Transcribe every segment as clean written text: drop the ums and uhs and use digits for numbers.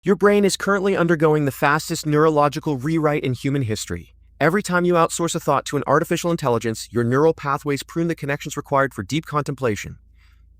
Your brain is currently undergoing the fastest neurological rewrite in human history. Every time you outsource a thought to an artificial intelligence, your neural pathways prune the connections required for deep contemplation.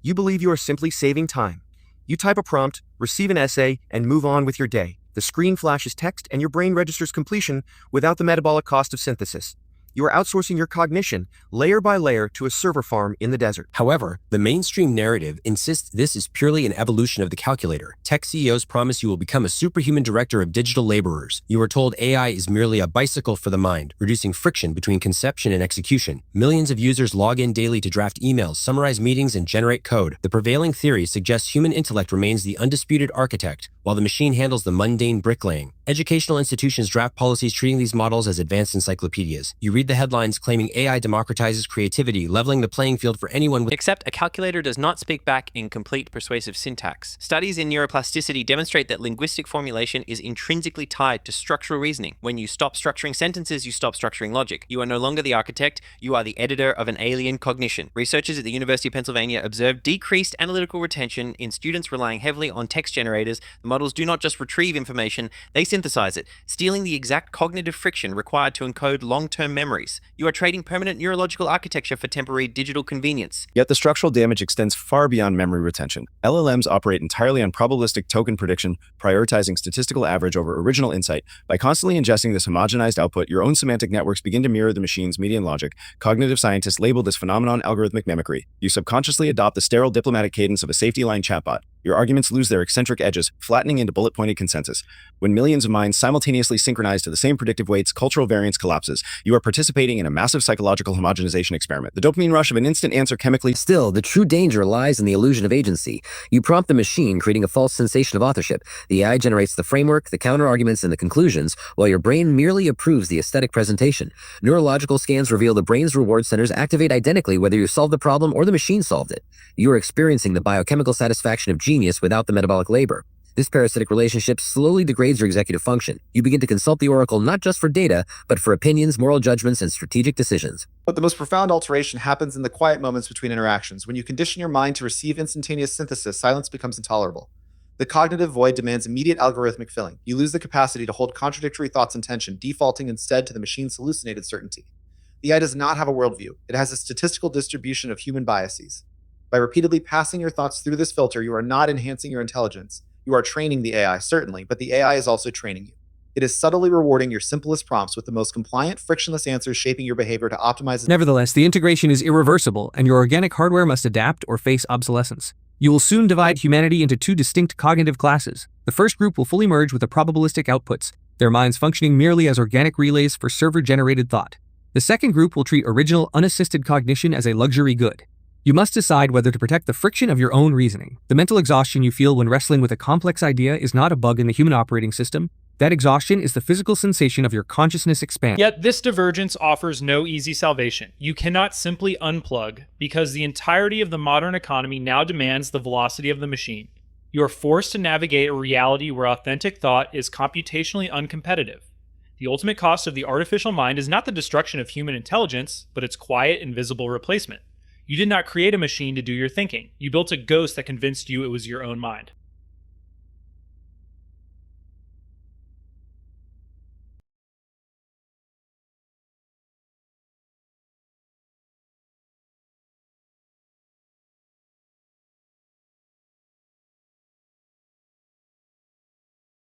You believe you are simply saving time. You type a prompt, receive an essay, and move on with your day. The screen flashes text and your brain registers completion without the metabolic cost of synthesis. You are outsourcing your cognition, layer by layer, to a server farm in the desert. However, the mainstream narrative insists this is purely an evolution of the calculator. Tech CEOs promise you will become a superhuman director of digital laborers. You are told AI is merely a bicycle for the mind, reducing friction between conception and execution. Millions of users log in daily to draft emails, summarize meetings, and generate code. The prevailing theory suggests human intellect remains the undisputed architect, while the machine handles the mundane bricklaying. Educational institutions draft policies treating these models as advanced encyclopedias. You read the headlines claiming AI democratizes creativity, leveling the playing field for anyone with— Except a calculator does not speak back in complete persuasive syntax. Studies in neuroplasticity demonstrate that linguistic formulation is intrinsically tied to structural reasoning. When you stop structuring sentences, you stop structuring logic. You are no longer the architect, you are the editor of an alien cognition. Researchers at the University of Pennsylvania observed decreased analytical retention in students relying heavily on text generators. The models do not just retrieve information, they synthesize it, stealing the exact cognitive friction required to encode long-term memories. You are trading permanent neurological architecture for temporary digital convenience. Yet the structural damage extends far beyond memory retention. LLMs operate entirely on probabilistic token prediction, prioritizing statistical average over original insight. By constantly ingesting this homogenized output, your own semantic networks begin to mirror the machine's median logic. Cognitive scientists label this phenomenon algorithmic mimicry. You subconsciously adopt the sterile diplomatic cadence of a safety line chatbot. Your arguments lose their eccentric edges, flattening into bullet-pointed consensus. When millions of minds simultaneously synchronize to the same predictive weights, cultural variance collapses. You are participating in a massive psychological homogenization experiment. The dopamine rush of an instant answer chemically— Still, the true danger lies in the illusion of agency. You prompt the machine, creating a false sensation of authorship. The AI generates the framework, the counter-arguments, and the conclusions, while your brain merely approves the aesthetic presentation. Neurological scans reveal the brain's reward centers activate identically whether you solve the problem or the machine solved it. You are experiencing the biochemical satisfaction of genius without the metabolic labor. This parasitic relationship slowly degrades your executive function. You begin to consult the oracle not just for data, but for opinions, moral judgments, and strategic decisions. But the most profound alteration happens in the quiet moments between interactions. When you condition your mind to receive instantaneous synthesis, silence becomes intolerable. The cognitive void demands immediate algorithmic filling. You lose the capacity to hold contradictory thoughts in tension, defaulting instead to the machine's hallucinated certainty. The AI does not have a worldview. It has a statistical distribution of human biases. By repeatedly passing your thoughts through this filter, you are not enhancing your intelligence. You are training the AI, certainly, but the AI is also training you. It is subtly rewarding your simplest prompts with the most compliant, frictionless answers, shaping your behavior to optimize— Nevertheless, the integration is irreversible, and your organic hardware must adapt or face obsolescence. You will soon divide humanity into two distinct cognitive classes. The first group will fully merge with the probabilistic outputs, their minds functioning merely as organic relays for server-generated thought. The second group will treat original, unassisted cognition as a luxury good. You must decide whether to protect the friction of your own reasoning. The mental exhaustion you feel when wrestling with a complex idea is not a bug in the human operating system. That exhaustion is the physical sensation of your consciousness expand. Yet this divergence offers no easy salvation. You cannot simply unplug, because the entirety of the modern economy now demands the velocity of the machine. You are forced to navigate a reality where authentic thought is computationally uncompetitive. The ultimate cost of the artificial mind is not the destruction of human intelligence, but its quiet, invisible replacement. You did not create a machine to do your thinking. You built a ghost that convinced you it was your own mind.